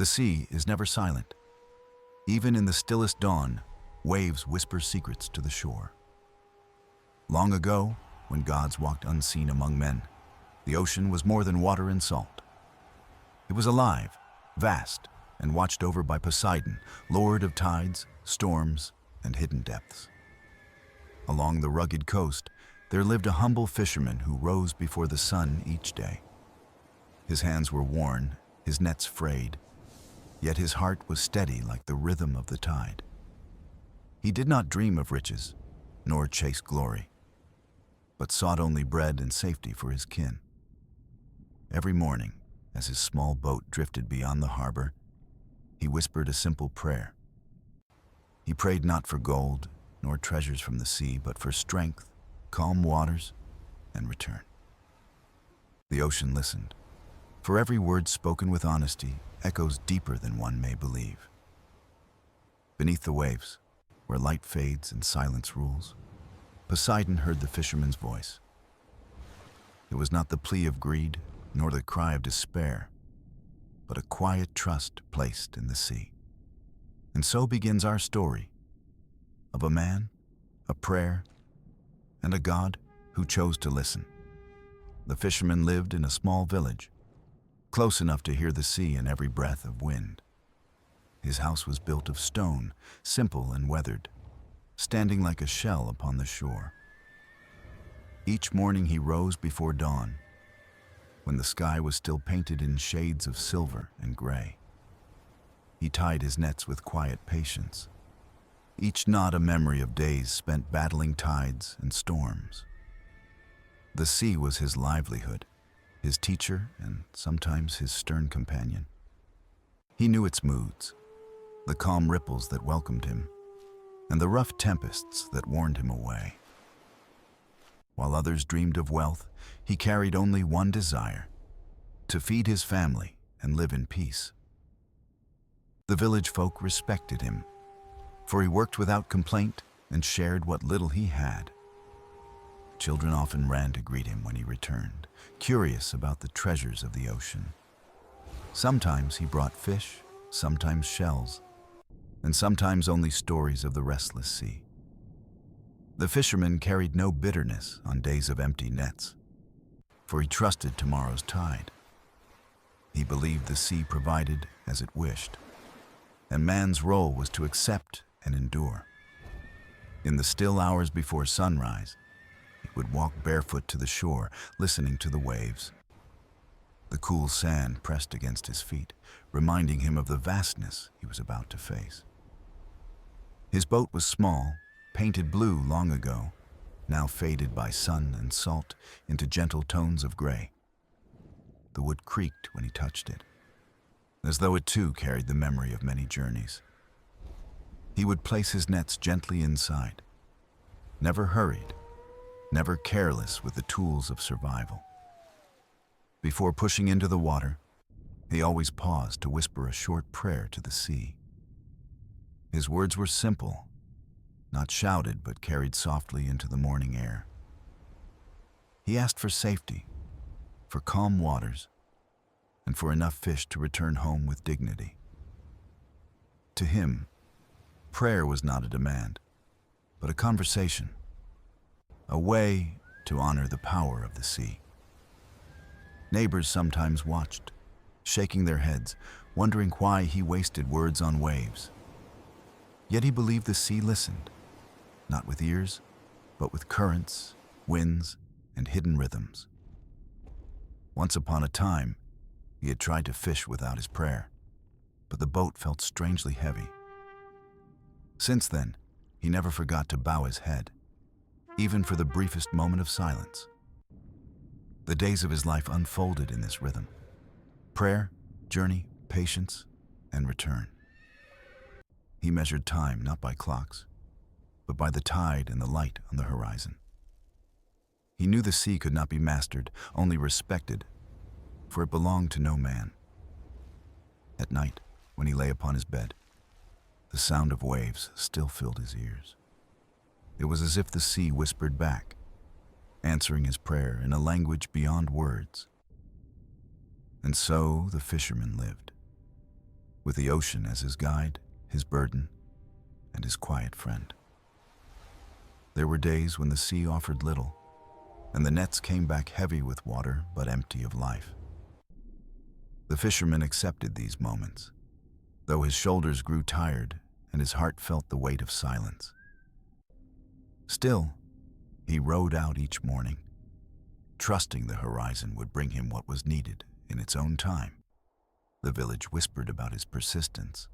The sea is never silent. Even in the stillest dawn, waves whisper secrets to the shore. Long ago, when gods walked unseen among men, the ocean was more than water and salt. It was alive, vast, and watched over by Poseidon, lord of tides, storms, and hidden depths. Along the rugged coast, there lived a humble fisherman who rose before the sun each day. His hands were worn, his nets frayed, yet his heart was steady like the rhythm of the tide. He did not dream of riches, nor chase glory, but sought only bread and safety for his kin. Every morning, as his small boat drifted beyond the harbor, he whispered a simple prayer. He prayed not for gold, nor treasures from the sea, but for strength, calm waters, and return. The ocean listened, for every word spoken with honesty echoes deeper than one may believe. Beneath the waves, where light fades and silence rules, Poseidon heard the fisherman's voice. It was not the plea of greed, nor the cry of despair, but a quiet trust placed in the sea. And so begins our story of a man, a prayer, and a God who chose to listen. The fisherman lived in a small village, close enough to hear the sea in every breath of wind. His house was built of stone, simple and weathered, standing like a shell upon the shore. Each morning he rose before dawn, when the sky was still painted in shades of silver and gray. He tied his nets with quiet patience, each knot a memory of days spent battling tides and storms. The sea was his livelihood, his teacher, and sometimes his stern companion. He knew its moods, the calm ripples that welcomed him, and the rough tempests that warned him away. While others dreamed of wealth, he carried only one desire: to feed his family and live in peace. The village folk respected him, for he worked without complaint and shared what little he had. Children often ran to greet him when he returned, curious about the treasures of the ocean. Sometimes he brought fish, sometimes shells, and sometimes only stories of the restless sea. The fisherman carried no bitterness on days of empty nets, for he trusted tomorrow's tide. He believed the sea provided as it wished, and man's role was to accept and endure. In the still hours before sunrise, he would walk barefoot to the shore, listening to the waves. The cool sand pressed against his feet, reminding him of the vastness he was about to face. His boat was small, painted blue long ago, now faded by sun and salt into gentle tones of gray. The wood creaked when he touched it, as though it too carried the memory of many journeys. He would place his nets gently inside, never hurried, never careless with the tools of survival. Before pushing into the water, he always paused to whisper a short prayer to the sea. His words were simple, not shouted but carried softly into the morning air. He asked for safety, for calm waters, and for enough fish to return home with dignity. To him, prayer was not a demand, but a conversation, a way to honor the power of the sea. Neighbors sometimes watched, shaking their heads, wondering why he wasted words on waves. Yet he believed the sea listened, not with ears, but with currents, winds, and hidden rhythms. Once upon a time, he had tried to fish without his prayer, but the boat felt strangely heavy. Since then, he never forgot to bow his head, even for the briefest moment of silence. The days of his life unfolded in this rhythm: prayer, journey, patience, and return. He measured time not by clocks, but by the tide and the light on the horizon. He knew the sea could not be mastered, only respected, for it belonged to no man. At night, when he lay upon his bed, the sound of waves still filled his ears. It was as if the sea whispered back, answering his prayer in a language beyond words. And so the fisherman lived, with the ocean as his guide, his burden, and his quiet friend. There were days when the sea offered little, and the nets came back heavy with water but empty of life. The fisherman accepted these moments, though his shoulders grew tired and his heart felt the weight of silence. Still, he rowed out each morning, trusting the horizon would bring him what was needed in its own time. The village whispered about his persistence,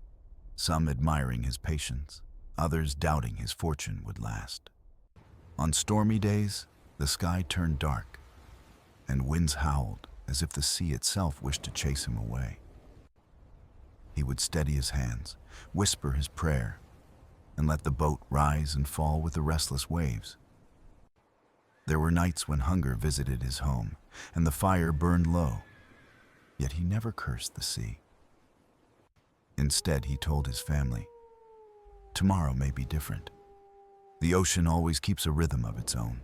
some admiring his patience, others doubting his fortune would last. On stormy days, the sky turned dark, and winds howled as if the sea itself wished to chase him away. He would steady his hands, whisper his prayer, and let the boat rise and fall with the restless waves. There were nights when hunger visited his home, and the fire burned low, yet he never cursed the sea. Instead, he told his family, "Tomorrow may be different. The ocean always keeps a rhythm of its own."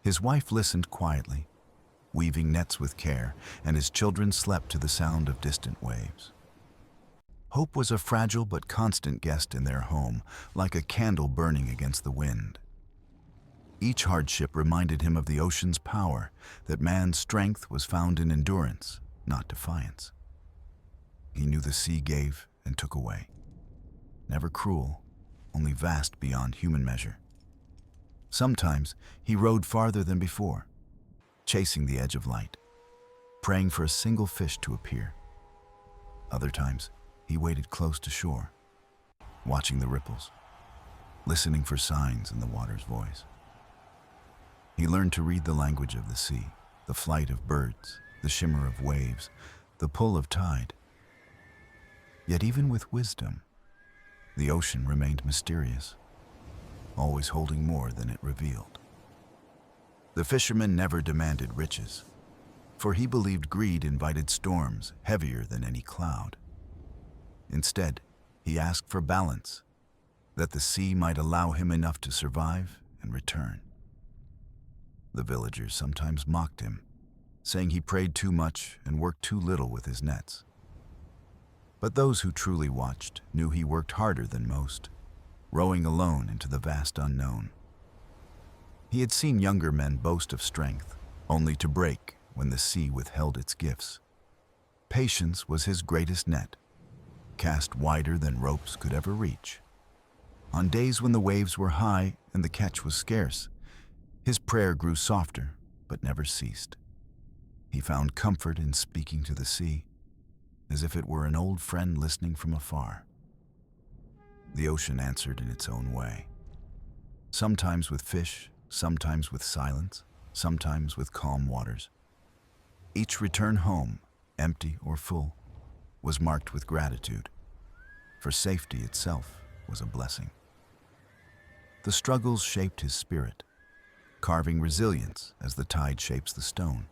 His wife listened quietly, weaving nets with care, and his children slept to the sound of distant waves. Hope was a fragile but constant guest in their home, like a candle burning against the wind. Each hardship reminded him of the ocean's power, that man's strength was found in endurance, not defiance. He knew the sea gave and took away, never cruel, only vast beyond human measure. Sometimes he rowed farther than before, chasing the edge of light, praying for a single fish to appear. Other times, he waited close to shore, watching the ripples, listening for signs in the water's voice. He learned to read the language of the sea, the flight of birds, the shimmer of waves, the pull of tide. Yet even with wisdom, the ocean remained mysterious, always holding more than it revealed. The fisherman never demanded riches, for he believed greed invited storms heavier than any cloud. Instead, he asked for balance, that the sea might allow him enough to survive and return. The villagers sometimes mocked him, saying he prayed too much and worked too little with his nets. But those who truly watched knew he worked harder than most, rowing alone into the vast unknown. He had seen younger men boast of strength, only to break when the sea withheld its gifts. Patience was his greatest net, cast wider than ropes could ever reach. On days when the waves were high and the catch was scarce, his prayer grew softer but never ceased. He found comfort in speaking to the sea, as if it were an old friend listening from afar. The ocean answered in its own way, sometimes with fish, sometimes with silence, sometimes with calm waters. Each return home, empty or full, was marked with gratitude, for safety itself was a blessing. The struggles shaped his spirit, carving resilience as the tide shapes the stone.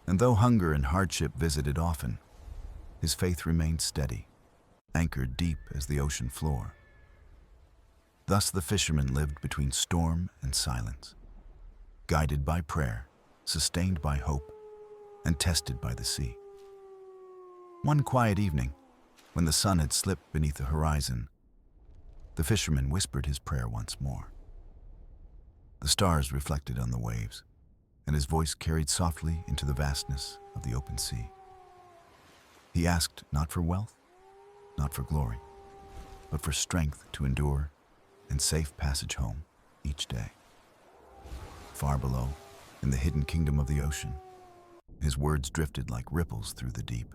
And though hunger and hardship visited often, his faith remained steady, anchored deep as the ocean floor. Thus the fisherman lived between storm and silence, guided by prayer, sustained by hope, and tested by the sea. One quiet evening, when the sun had slipped beneath the horizon, the fisherman whispered his prayer once more. The stars reflected on the waves, and his voice carried softly into the vastness of the open sea. He asked not for wealth, not for glory, but for strength to endure and safe passage home each day. Far below, in the hidden kingdom of the ocean, his words drifted like ripples through the deep.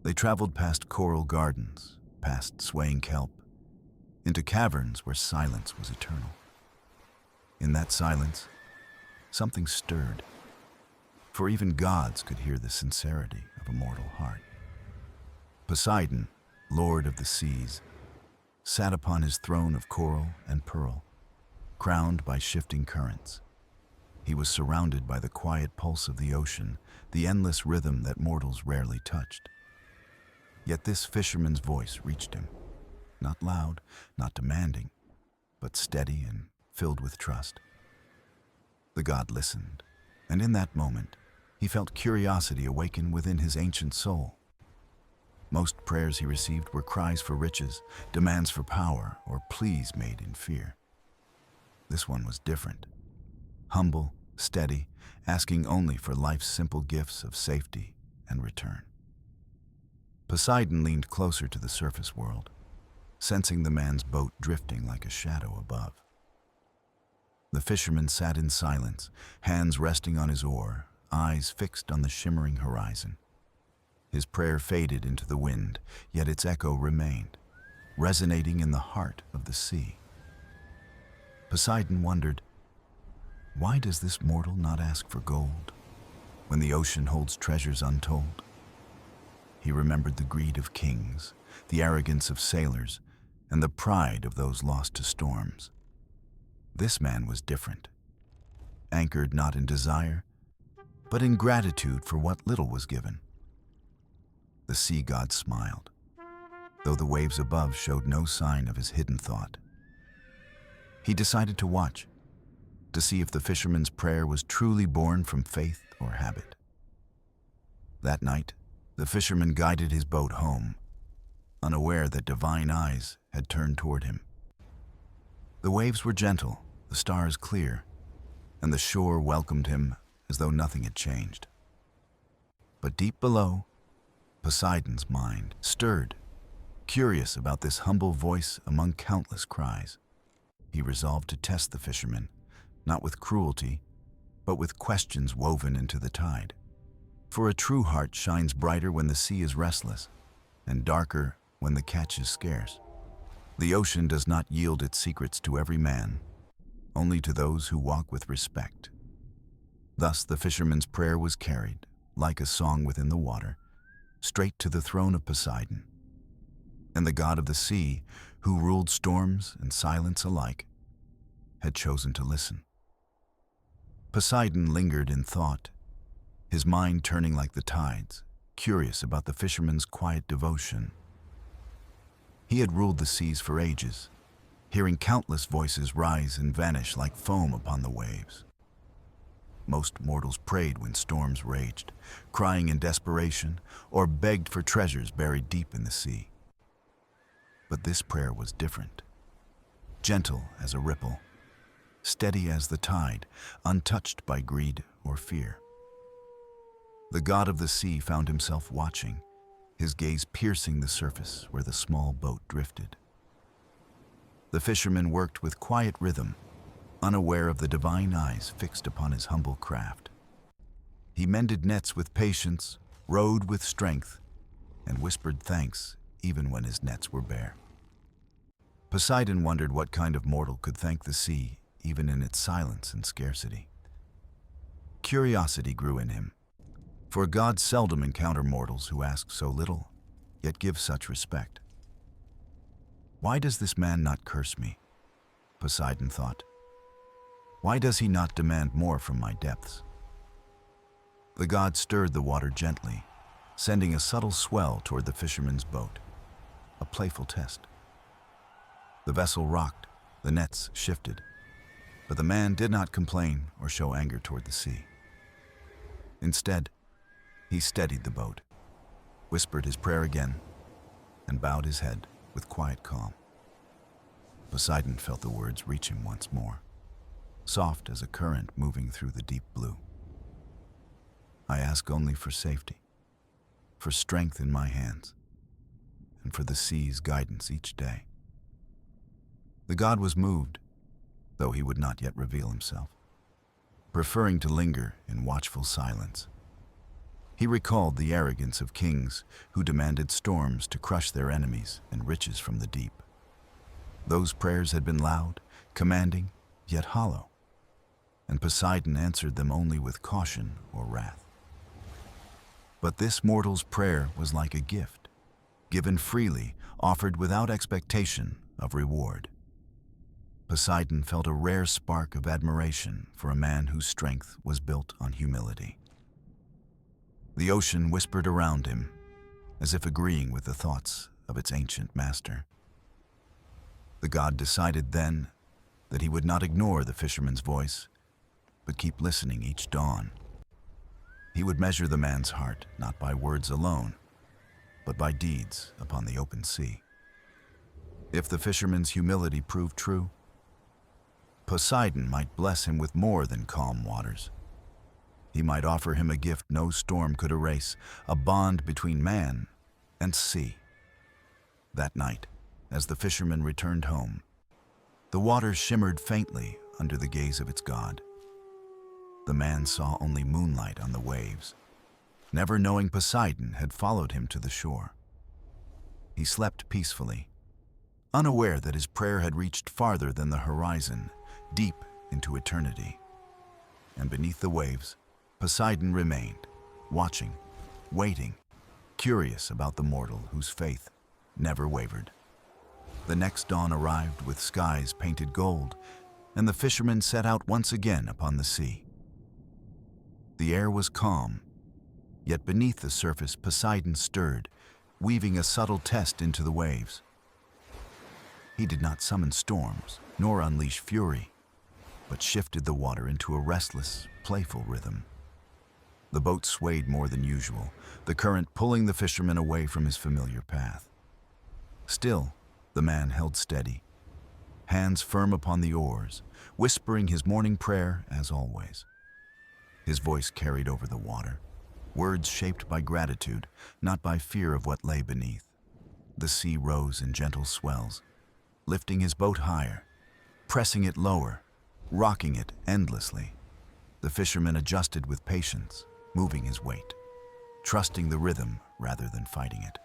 They traveled past coral gardens, past swaying kelp, into caverns where silence was eternal. In that silence, something stirred, for even gods could hear the sincerity of a mortal heart. Poseidon, lord of the seas, sat upon his throne of coral and pearl, crowned by shifting currents. He was surrounded by the quiet pulse of the ocean, the endless rhythm that mortals rarely touched. Yet this fisherman's voice reached him, not loud, not demanding, but steady and filled with trust. The god listened, and in that moment, he felt curiosity awaken within his ancient soul. Most prayers he received were cries for riches, demands for power, or pleas made in fear. This one was different. Humble, steady, asking only for life's simple gifts of safety and return. Poseidon leaned closer to the surface world, sensing the man's boat drifting like a shadow above. The fisherman sat in silence, hands resting on his oar, eyes fixed on the shimmering horizon. His prayer faded into the wind, yet its echo remained, resonating in the heart of the sea. Poseidon wondered, why does this mortal not ask for gold, when the ocean holds treasures untold? He remembered the greed of kings, the arrogance of sailors, and the pride of those lost to storms. This man was different, anchored not in desire, but in gratitude for what little was given. The sea god smiled, though the waves above showed no sign of his hidden thought. He decided to watch, to see if the fisherman's prayer was truly born from faith or habit. That night, the fisherman guided his boat home, unaware that divine eyes had turned toward him. The waves were gentle, the stars clear, and the shore welcomed him as though nothing had changed. But deep below, Poseidon's mind stirred, curious about this humble voice among countless cries. He resolved to test the fisherman, not with cruelty, but with questions woven into the tide. For a true heart shines brighter when the sea is restless, and darker when the catch is scarce. The ocean does not yield its secrets to every man, only to those who walk with respect. Thus the fisherman's prayer was carried, like a song within the water, straight to the throne of Poseidon. And the god of the sea, who ruled storms and silence alike, had chosen to listen. Poseidon lingered in thought, his mind turning like the tides, curious about the fisherman's quiet devotion. He had ruled the seas for ages, hearing countless voices rise and vanish like foam upon the waves. Most mortals prayed when storms raged, crying in desperation, or begged for treasures buried deep in the sea. But this prayer was different, gentle as a ripple, steady as the tide, untouched by greed or fear. The god of the sea found himself watching, his gaze piercing the surface where the small boat drifted. The fisherman worked with quiet rhythm, unaware of the divine eyes fixed upon his humble craft. He mended nets with patience, rowed with strength, and whispered thanks even when his nets were bare. Poseidon wondered what kind of mortal could thank the sea even in its silence and scarcity. Curiosity grew in him, for gods seldom encounter mortals who ask so little, yet give such respect. Why does this man not curse me? Poseidon thought. Why does he not demand more from my depths? The god stirred the water gently, sending a subtle swell toward the fisherman's boat, a playful test. The vessel rocked, the nets shifted, but the man did not complain or show anger toward the sea. Instead, he steadied the boat, whispered his prayer again, and bowed his head with quiet calm. Poseidon felt the words reach him once more, soft as a current moving through the deep blue. I ask only for safety, for strength in my hands, and for the sea's guidance each day. The god was moved, though he would not yet reveal himself, preferring to linger in watchful silence. He recalled the arrogance of kings who demanded storms to crush their enemies and riches from the deep. Those prayers had been loud, commanding, yet hollow, and Poseidon answered them only with caution or wrath. But this mortal's prayer was like a gift, given freely, offered without expectation of reward. Poseidon felt a rare spark of admiration for a man whose strength was built on humility. The ocean whispered around him, as if agreeing with the thoughts of its ancient master. The god decided then that he would not ignore the fisherman's voice, but keep listening each dawn. He would measure the man's heart not by words alone, but by deeds upon the open sea. If the fisherman's humility proved true, Poseidon might bless him with more than calm waters. He might offer him a gift no storm could erase, a bond between man and sea. That night, as the fisherman returned home, the waters shimmered faintly under the gaze of its god. The man saw only moonlight on the waves, never knowing Poseidon had followed him to the shore. He slept peacefully, unaware that his prayer had reached farther than the horizon, deep into eternity. And beneath the waves, Poseidon remained, watching, waiting, curious about the mortal whose faith never wavered. The next dawn arrived with skies painted gold, and the fishermen set out once again upon the sea. The air was calm, yet beneath the surface Poseidon stirred, weaving a subtle test into the waves. He did not summon storms, nor unleash fury, but shifted the water into a restless, playful rhythm. The boat swayed more than usual, the current pulling the fisherman away from his familiar path. Still, the man held steady, hands firm upon the oars, whispering his morning prayer as always. His voice carried over the water, words shaped by gratitude, not by fear of what lay beneath. The sea rose in gentle swells, lifting his boat higher, pressing it lower, rocking it endlessly. The fisherman adjusted with patience, moving his weight, trusting the rhythm rather than fighting it.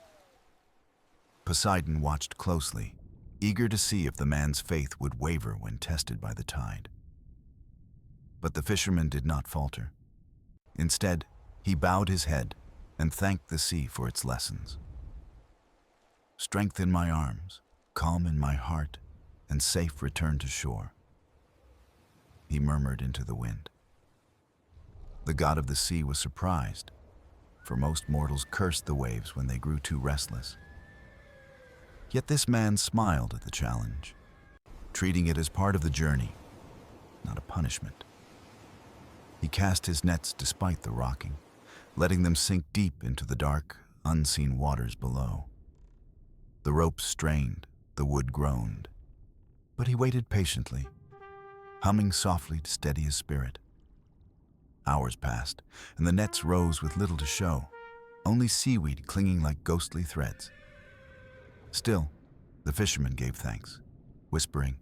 Poseidon watched closely, eager to see if the man's faith would waver when tested by the tide. But the fisherman did not falter. Instead, he bowed his head and thanked the sea for its lessons. Strength in my arms, calm in my heart, and safe return to shore, he murmured into the wind. The god of the sea was surprised, for most mortals cursed the waves when they grew too restless. Yet this man smiled at the challenge, treating it as part of the journey, not a punishment. He cast his nets despite the rocking, letting them sink deep into the dark, unseen waters below. The ropes strained, the wood groaned, but he waited patiently, humming softly to steady his spirit. Hours passed, and the nets rose with little to show, only seaweed clinging like ghostly threads. Still, the fisherman gave thanks, whispering,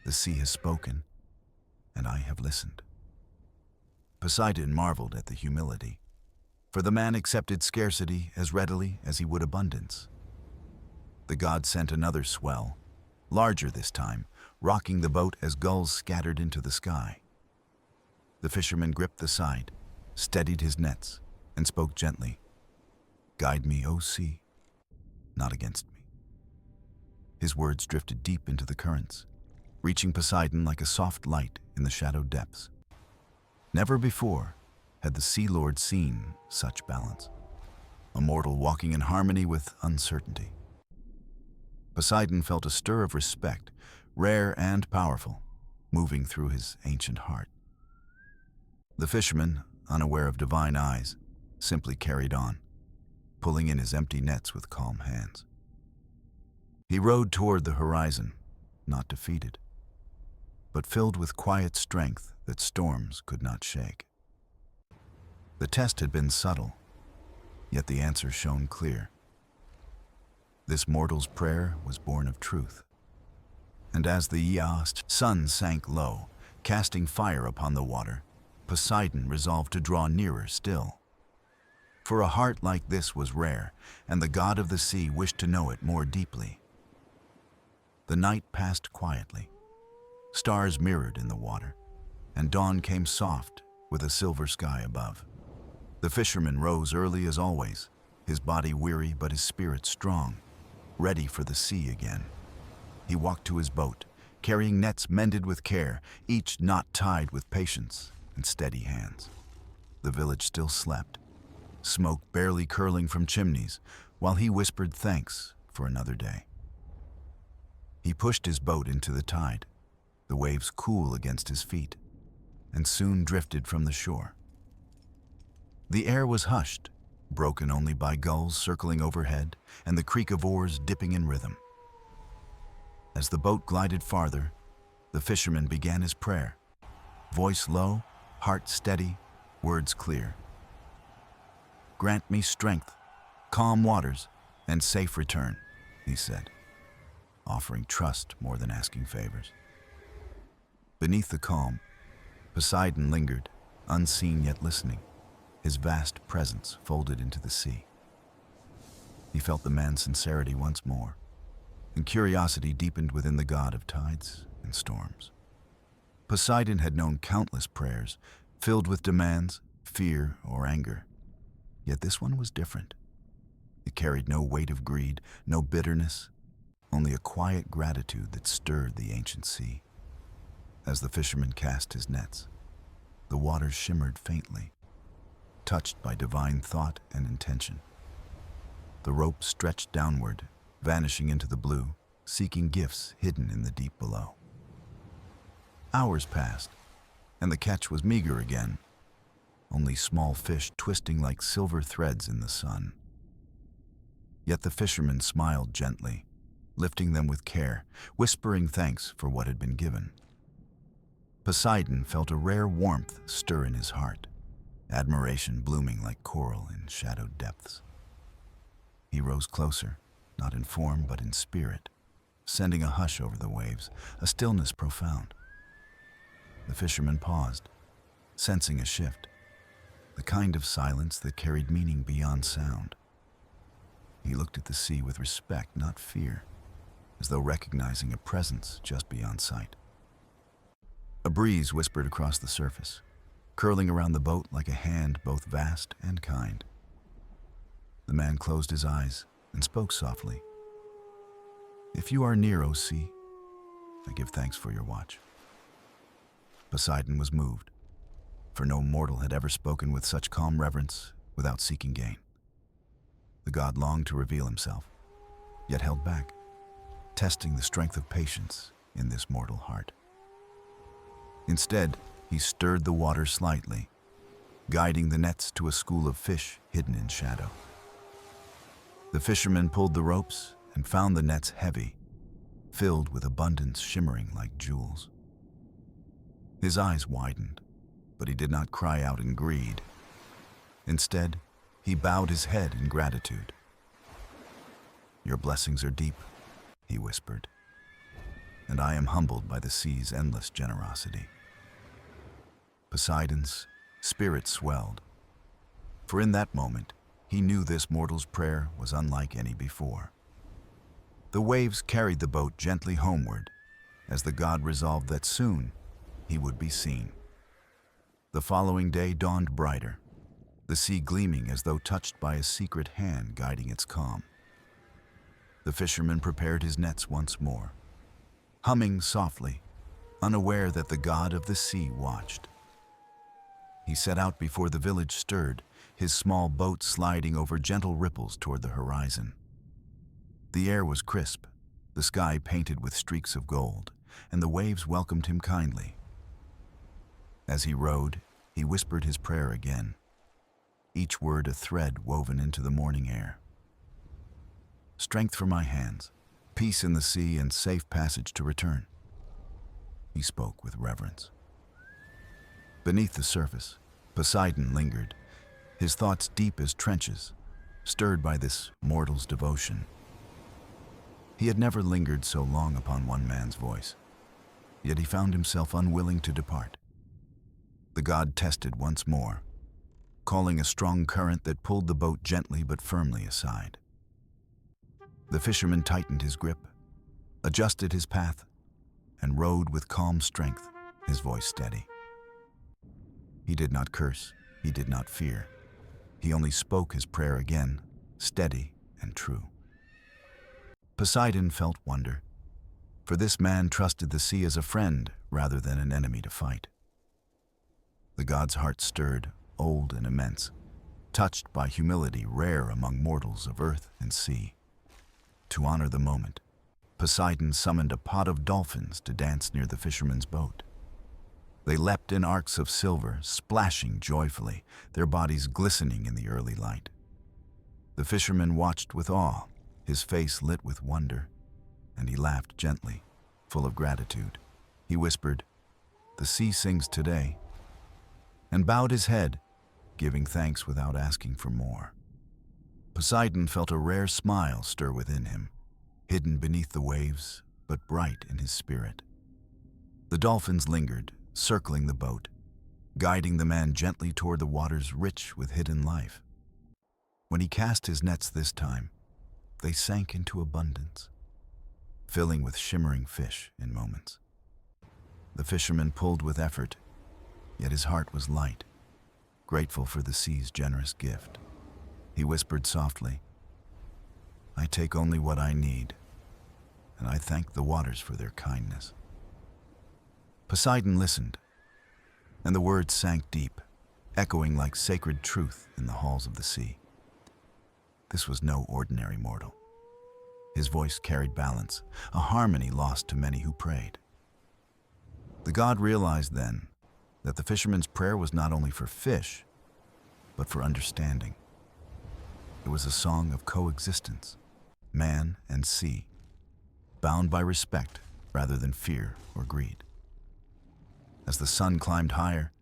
"The sea has spoken, and I have listened." Poseidon marveled at the humility, for the man accepted scarcity as readily as he would abundance. The god sent another swell, larger this time, rocking the boat as gulls scattered into the sky. The fisherman gripped the side, steadied his nets, and spoke gently, "Guide me, O sea, not against me." His words drifted deep into the currents, reaching Poseidon like a soft light in the shadowed depths. Never before had the Sea Lord seen such balance, a mortal walking in harmony with uncertainty. Poseidon felt a stir of respect, rare and powerful, moving through his ancient heart. The fisherman, unaware of divine eyes, simply carried on, pulling in his empty nets with calm hands. He rowed toward the horizon, not defeated, but filled with quiet strength that storms could not shake. The test had been subtle, yet the answer shone clear. This mortal's prayer was born of truth. And as the Iast sun sank low, casting fire upon the water, Poseidon resolved to draw nearer still. For a heart like this was rare, and the god of the sea wished to know it more deeply. The night passed quietly. Stars mirrored in the water, and dawn came soft with a silver sky above. The fisherman rose early as always, his body weary but his spirit strong, ready for the sea again. He walked to his boat, carrying nets mended with care, each knot tied with patience and steady hands. The village still slept, smoke barely curling from chimneys, while he whispered thanks for another day. He pushed his boat into the tide, the waves cool against his feet, and soon drifted from the shore. The air was hushed, broken only by gulls circling overhead and the creak of oars dipping in rhythm. As the boat glided farther, the fisherman began his prayer, voice low, heart steady, words clear. "Grant me strength, calm waters, and safe return," he said, offering trust more than asking favors. Beneath the calm, Poseidon lingered, unseen yet listening, his vast presence folded into the sea. He felt the man's sincerity once more, and curiosity deepened within the god of tides and storms. Poseidon had known countless prayers, filled with demands, fear, or anger. Yet this one was different. It carried no weight of greed, no bitterness, only a quiet gratitude that stirred the ancient sea. As the fisherman cast his nets, the waters shimmered faintly, touched by divine thought and intention. The rope stretched downward, vanishing into the blue, seeking gifts hidden in the deep below. Hours passed, and the catch was meager again, only small fish twisting like silver threads in the sun. Yet the fisherman smiled gently, lifting them with care, whispering thanks for what had been given. Poseidon felt a rare warmth stir in his heart, admiration blooming like coral in shadowed depths. He rose closer, not in form but in spirit, sending a hush over the waves, a stillness profound. The fisherman paused, sensing a shift, the kind of silence that carried meaning beyond sound. He looked at the sea with respect, not fear, as though recognizing a presence just beyond sight. A breeze whispered across the surface, curling around the boat like a hand both vast and kind. The man closed his eyes and spoke softly. "If you are near, O sea, I give thanks for your watch." Poseidon was moved, for no mortal had ever spoken with such calm reverence without seeking gain. The god longed to reveal himself, yet held back, testing the strength of patience in this mortal heart. Instead, he stirred the water slightly, guiding the nets to a school of fish hidden in shadow. The fisherman pulled the ropes and found the nets heavy, filled with abundance shimmering like jewels. His eyes widened, but he did not cry out in greed. Instead, he bowed his head in gratitude. "Your blessings are deep," he whispered, "and I am humbled by the sea's endless generosity." Poseidon's spirit swelled, for in that moment, he knew this mortal's prayer was unlike any before. The waves carried the boat gently homeward, as the god resolved that soon he would be seen. The following day dawned brighter, the sea gleaming as though touched by a secret hand guiding its calm. The fisherman prepared his nets once more, humming softly, unaware that the god of the sea watched. He set out before the village stirred, his small boat sliding over gentle ripples toward the horizon. The air was crisp, the sky painted with streaks of gold, and the waves welcomed him kindly. As he rowed, he whispered his prayer again, each word a thread woven into the morning air. "Strength for my hands, peace in the sea, and safe passage to return," he spoke with reverence. Beneath the surface, Poseidon lingered, his thoughts deep as trenches, stirred by this mortal's devotion. He had never lingered so long upon one man's voice, yet he found himself unwilling to depart. The god tested once more, calling a strong current that pulled the boat gently but firmly aside. The fisherman tightened his grip, adjusted his path, and rowed with calm strength, his voice steady. He did not curse, he did not fear. He only spoke his prayer again, steady and true. Poseidon felt wonder, for this man trusted the sea as a friend rather than an enemy to fight. The god's heart stirred, old and immense, touched by humility rare among mortals of earth and sea. To honor the moment, Poseidon summoned a pod of dolphins to dance near the fisherman's boat. They leapt in arcs of silver, splashing joyfully, their bodies glistening in the early light. The fisherman watched with awe, his face lit with wonder, and he laughed gently, full of gratitude. He whispered, "The sea sings today," and bowed his head, giving thanks without asking for more. Poseidon felt a rare smile stir within him, hidden beneath the waves, but bright in his spirit. The dolphins lingered, circling the boat, guiding the man gently toward the waters rich with hidden life. When he cast his nets this time, they sank into abundance, filling with shimmering fish in moments. The fisherman pulled with effort, yet his heart was light, grateful for the sea's generous gift. He whispered softly, "I take only what I need, and I thank the waters for their kindness." Poseidon listened, and the words sank deep, echoing like sacred truth in the halls of the sea. This was no ordinary mortal. His voice carried balance, a harmony lost to many who prayed. The god realized then that the fisherman's prayer was not only for fish, but for understanding. It was a song of coexistence, man and sea, bound by respect rather than fear or greed. As the sun climbed higher,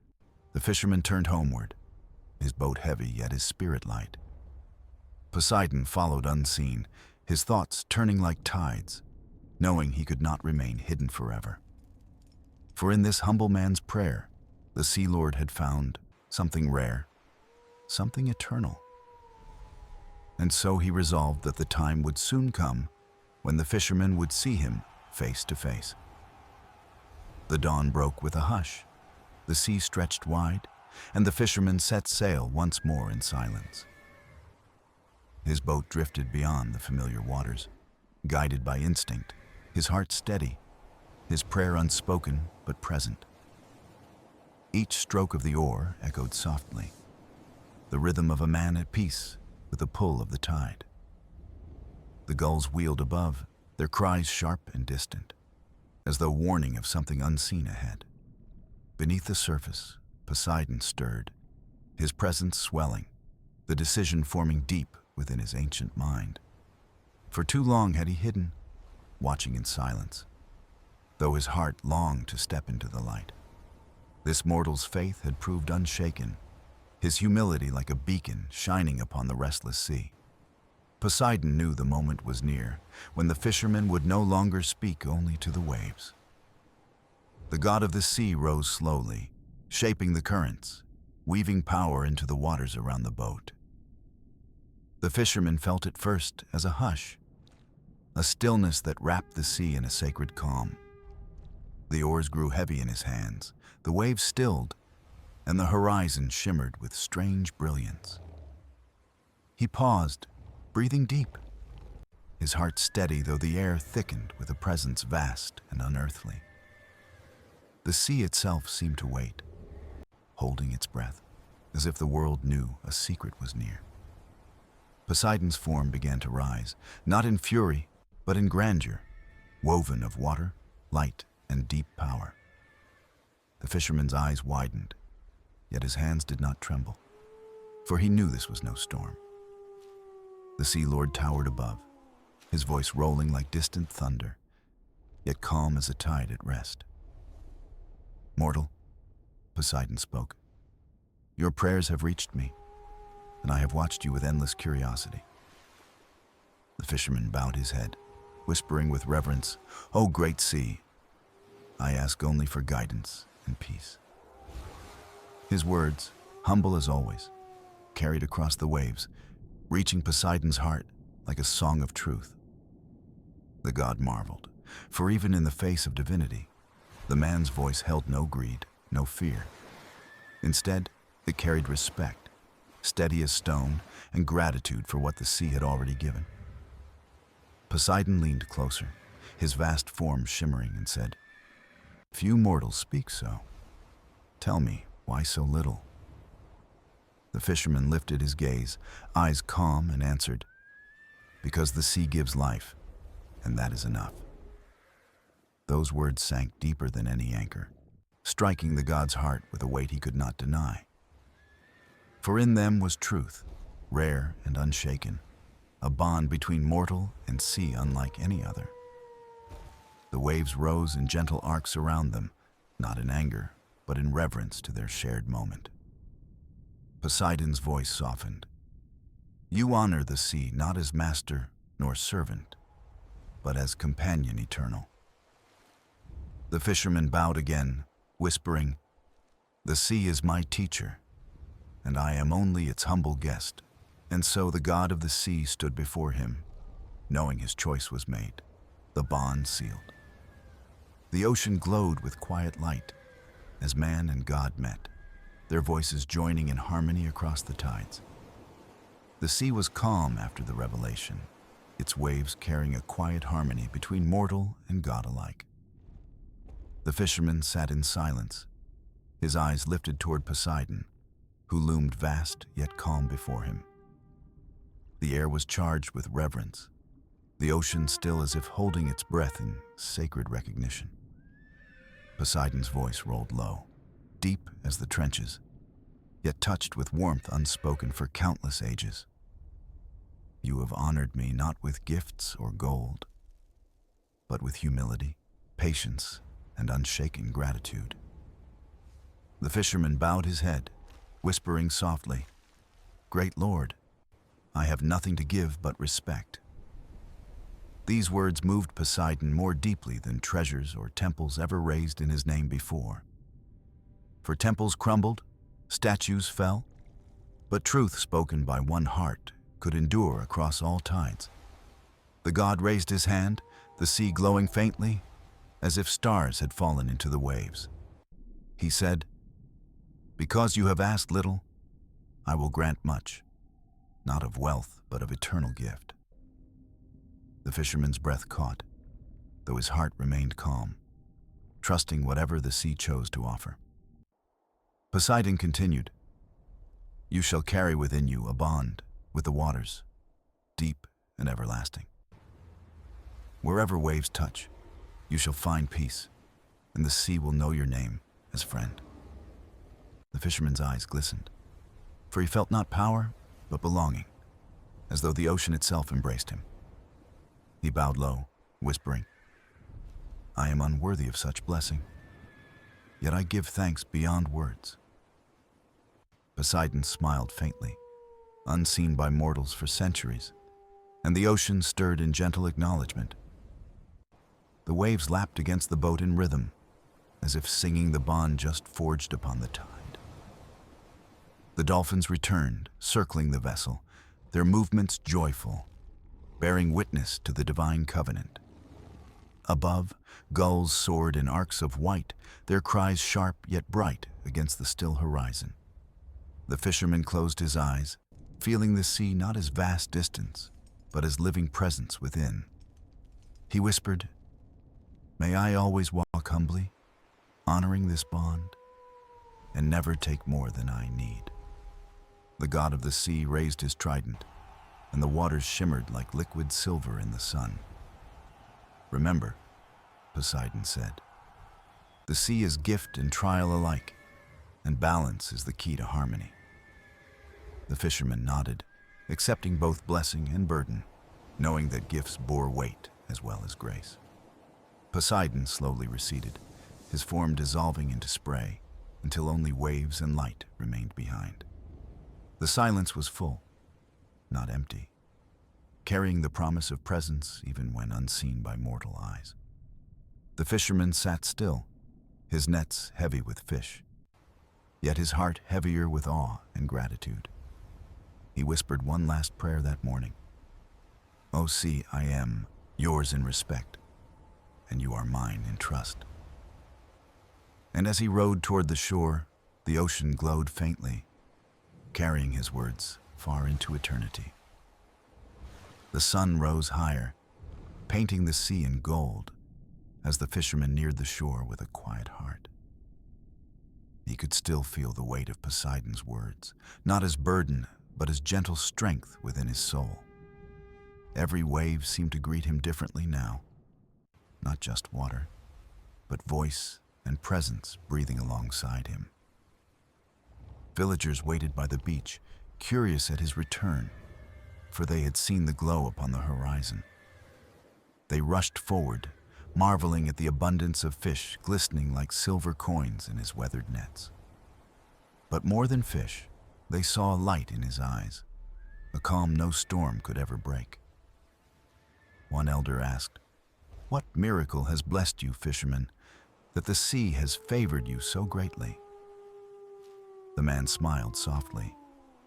the fisherman turned homeward, his boat heavy yet his spirit light. Poseidon followed unseen, his thoughts turning like tides, knowing he could not remain hidden forever. For in this humble man's prayer, the Sea Lord had found something rare, something eternal. And so he resolved that the time would soon come when the fisherman would see him face to face. The dawn broke with a hush, the sea stretched wide, and the fisherman set sail once more in silence. His boat drifted beyond the familiar waters, guided by instinct, his heart steady, his prayer unspoken but present. Each stroke of the oar echoed softly, the rhythm of a man at peace with the pull of the tide. The gulls wheeled above, their cries sharp and distant, as though warning of something unseen ahead. Beneath the surface, Poseidon stirred, his presence swelling, the decision forming deep within his ancient mind. For too long had he hidden, watching in silence, though his heart longed to step into the light. This mortal's faith had proved unshaken, his humility like a beacon shining upon the restless sea. Poseidon knew the moment was near, when the fisherman would no longer speak only to the waves. The god of the sea rose slowly, shaping the currents, weaving power into the waters around the boat. The fisherman felt it first as a hush, a stillness that wrapped the sea in a sacred calm. The oars grew heavy in his hands, the waves stilled, and the horizon shimmered with strange brilliance. He paused, breathing deep, his heart steady though the air thickened with a presence vast and unearthly. The sea itself seemed to wait, holding its breath, as if the world knew a secret was near. Poseidon's form began to rise, not in fury, but in grandeur, woven of water, light, and deep power. The fisherman's eyes widened, yet his hands did not tremble, for he knew this was no storm. The Sea Lord towered above, his voice rolling like distant thunder, yet calm as a tide at rest. "Mortal," Poseidon spoke, "your prayers have reached me, and I have watched you with endless curiosity." The fisherman bowed his head, whispering with reverence, "O great sea, I ask only for guidance and peace." His words, humble as always, carried across the waves, reaching Poseidon's heart like a song of truth. The god marveled, for even in the face of divinity, the man's voice held no greed, no fear. Instead, it carried respect, steady as stone, and gratitude for what the sea had already given. Poseidon leaned closer, his vast form shimmering, and said, "Few mortals speak so. Tell me, why so little?" The fisherman lifted his gaze, eyes calm, and answered, "Because the sea gives life, and that is enough." Those words sank deeper than any anchor, striking the god's heart with a weight he could not deny. For in them was truth, rare and unshaken, a bond between mortal and sea unlike any other. The waves rose in gentle arcs around them, not in anger, but in reverence to their shared moment. Poseidon's voice softened. You honor the sea not as master nor servant, but as companion eternal. The fisherman bowed again, whispering, The sea is my teacher, and I am only its humble guest. And so the god of the sea stood before him, knowing his choice was made, the bond sealed. The ocean glowed with quiet light as man and God met, their voices joining in harmony across the tides. The sea was calm after the revelation, its waves carrying a quiet harmony between mortal and God alike. The fisherman sat in silence, his eyes lifted toward Poseidon, who loomed vast yet calm before him. The air was charged with reverence, the ocean still as if holding its breath in sacred recognition. Poseidon's voice rolled low, deep as the trenches, yet touched with warmth unspoken for countless ages. You have honored me not with gifts or gold, but with humility, patience, and unshaken gratitude. The fisherman bowed his head, whispering softly, Great Lord, I have nothing to give but respect. These words moved Poseidon more deeply than treasures or temples ever raised in his name before. For temples crumbled, statues fell, but truth spoken by one heart could endure across all tides. The god raised his hand, the sea glowing faintly, as if stars had fallen into the waves. He said, Because you have asked little, I will grant much, not of wealth, but of eternal gift. The fisherman's breath caught, though his heart remained calm, trusting whatever the sea chose to offer. Poseidon continued, You shall carry within you a bond with the waters, deep and everlasting. Wherever waves touch, you shall find peace, and the sea will know your name as friend. The fisherman's eyes glistened, for he felt not power, but belonging, as though the ocean itself embraced him. He bowed low, whispering, I am unworthy of such blessing, yet I give thanks beyond words. Poseidon smiled faintly, unseen by mortals for centuries, and the ocean stirred in gentle acknowledgement. The waves lapped against the boat in rhythm, as if singing the bond just forged upon the tide. The dolphins returned, circling the vessel, their movements joyful, bearing witness to the divine covenant. Above, gulls soared in arcs of white, their cries sharp yet bright against the still horizon. The fisherman closed his eyes, feeling the sea not as vast distance, but as living presence within. He whispered, May I always walk humbly, honoring this bond, and never take more than I need. The god of the sea raised his trident, and the waters shimmered like liquid silver in the sun. Remember, Poseidon said, the sea is gift and trial alike, and balance is the key to harmony. The fisherman nodded, accepting both blessing and burden, knowing that gifts bore weight as well as grace. Poseidon slowly receded, his form dissolving into spray until only waves and light remained behind. The silence was full, not empty, carrying the promise of presence even when unseen by mortal eyes. The fisherman sat still, his nets heavy with fish, yet his heart heavier with awe and gratitude. He whispered one last prayer that morning. O sea, I am yours in respect, and you are mine in trust. And as he rowed toward the shore, the ocean glowed faintly, carrying his words far into eternity. The sun rose higher, painting the sea in gold, as the fisherman neared the shore with a quiet heart. He could still feel the weight of Poseidon's words, not as burden, but as gentle strength within his soul. Every wave seemed to greet him differently now, not just water, but voice and presence breathing alongside him. Villagers waited by the beach, curious at his return, for they had seen the glow upon the horizon. They rushed forward, marveling at the abundance of fish glistening like silver coins in his weathered nets. But more than fish, they saw a light in his eyes, a calm no storm could ever break. One elder asked, "What miracle has blessed you, fisherman, that the sea has favored you so greatly?" The man smiled softly,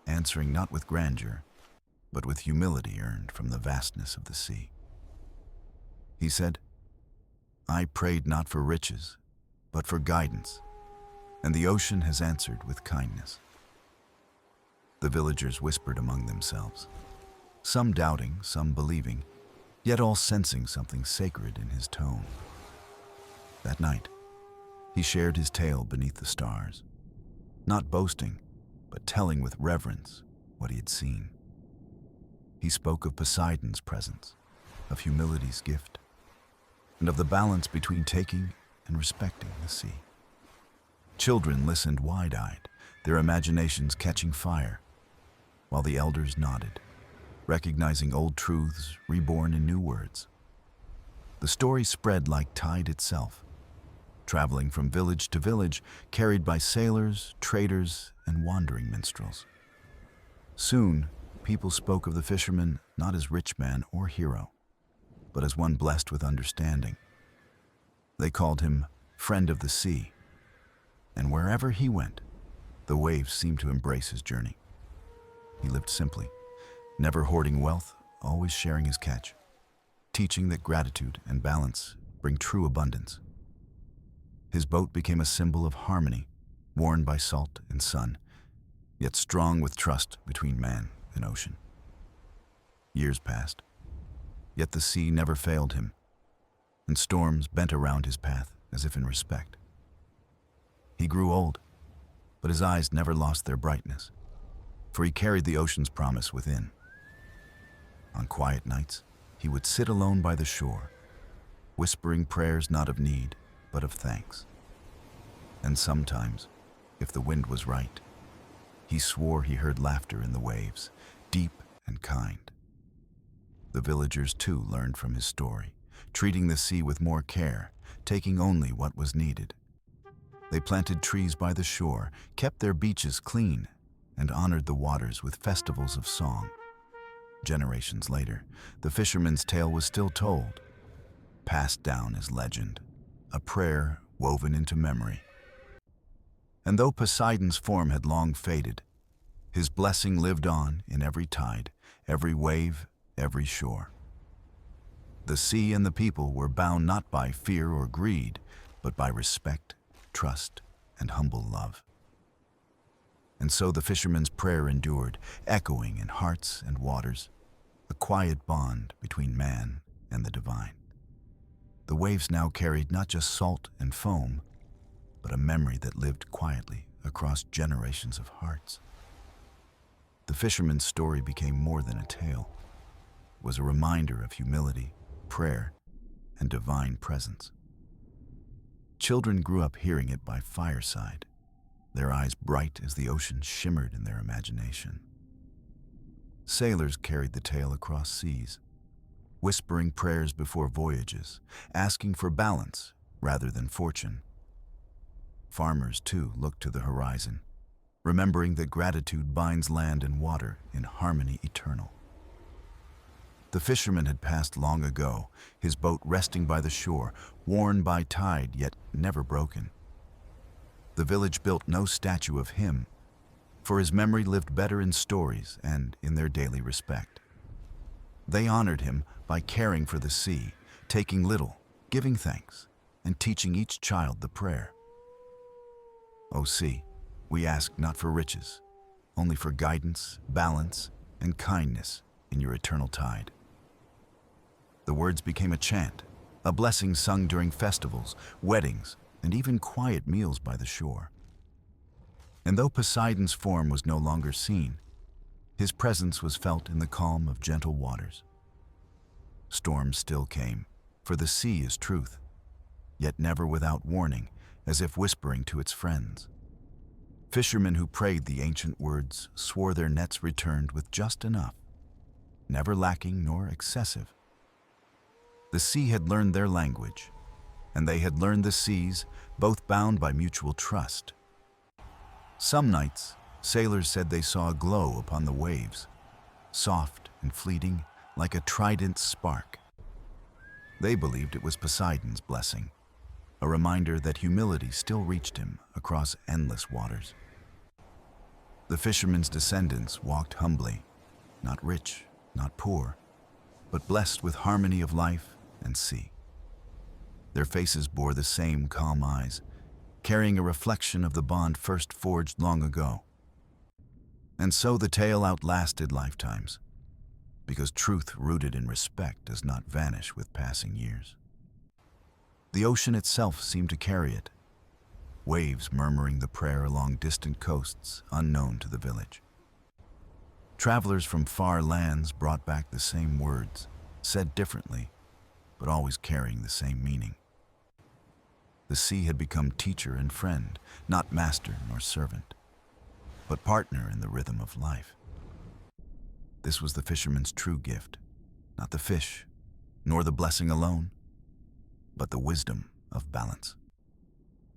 answering not with grandeur, but with humility earned from the vastness of the sea. He said, "I prayed not for riches, but for guidance, and the ocean has answered with kindness." The villagers whispered among themselves, some doubting, some believing, yet all sensing something sacred in his tone. That night, he shared his tale beneath the stars, not boasting, but telling with reverence what he had seen. He spoke of Poseidon's presence, of humility's gift, and of the balance between taking and respecting the sea. Children listened wide-eyed, their imaginations catching fire, while the elders nodded, recognizing old truths reborn in new words. The story spread like tide itself, traveling from village to village, carried by sailors, traders, and wandering minstrels. Soon, people spoke of the fisherman not as rich man or hero, but as one blessed with understanding. They called him friend of the sea, and wherever he went, the waves seemed to embrace his journey. He lived simply, never hoarding wealth, always sharing his catch, teaching that gratitude and balance bring true abundance. His boat became a symbol of harmony, worn by salt and sun, yet strong with trust between man and ocean. Years passed, yet the sea never failed him, and storms bent around his path as if in respect. He grew old, but his eyes never lost their brightness, for he carried the ocean's promise within. On quiet nights, he would sit alone by the shore, whispering prayers not of need, but of thanks. And sometimes, if the wind was right, he swore he heard laughter in the waves, deep and kind. The villagers too learned from his story, treating the sea with more care, taking only what was needed. They planted trees by the shore, kept their beaches clean, and honored the waters with festivals of song. Generations later, the fisherman's tale was still told, passed down as legend, a prayer woven into memory. And though Poseidon's form had long faded, his blessing lived on in every tide, every wave, every shore. The sea and the people were bound not by fear or greed, but by respect, trust, and humble love. And so the fisherman's prayer endured, echoing in hearts and waters, a quiet bond between man and the divine. The waves now carried not just salt and foam, but a memory that lived quietly across generations of hearts. The fisherman's story became more than a tale. It was a reminder of humility, prayer, and divine presence. Children grew up hearing it by fireside, their eyes bright as the ocean shimmered in their imagination. Sailors carried the tale across seas, whispering prayers before voyages, asking for balance rather than fortune. Farmers, too, looked to the horizon, remembering that gratitude binds land and water in harmony eternal. The fisherman had passed long ago, his boat resting by the shore, worn by tide yet never broken. The village built no statue of him, for his memory lived better in stories and in their daily respect. They honored him by caring for the sea, taking little, giving thanks, and teaching each child the prayer. O sea, we ask not for riches, only for guidance, balance, and kindness in your eternal tide. The words became a chant, a blessing sung during festivals, weddings, and even quiet meals by the shore. And though Poseidon's form was no longer seen, his presence was felt in the calm of gentle waters. Storms still came, for the sea is truth, yet never without warning, as if whispering to its friends. Fishermen who prayed the ancient words swore their nets returned with just enough. never lacking nor excessive. The sea had learned their language, and they had learned the seas, both bound by mutual trust. Some nights, sailors said they saw a glow upon the waves, soft and fleeting, like a trident spark. They believed it was Poseidon's blessing, a reminder that humility still reached him across endless waters. The fisherman's descendants walked humbly, not rich, not poor, but blessed with harmony of life and sea. Their faces bore the same calm eyes, carrying a reflection of the bond first forged long ago. And so the tale outlasted lifetimes, because truth rooted in respect does not vanish with passing years. The ocean itself seemed to carry it, waves murmuring the prayer along distant coasts unknown to the village. Travelers from far lands brought back the same words, said differently, but always carrying the same meaning. The sea had become teacher and friend, not master nor servant, but partner in the rhythm of life. This was the fisherman's true gift, not the fish, nor the blessing alone, but the wisdom of balance.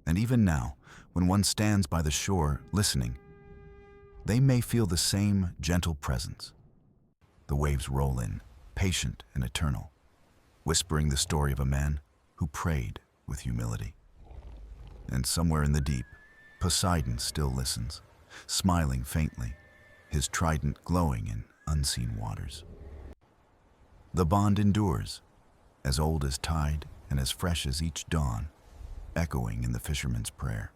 And even now, when one stands by the shore listening, they may feel the same gentle presence. The waves roll in, patient and eternal, whispering the story of a man who prayed with humility. And somewhere in the deep, Poseidon still listens, smiling faintly, his trident glowing in unseen waters. The bond endures, as old as tide and as fresh as each dawn, echoing in the fisherman's prayer.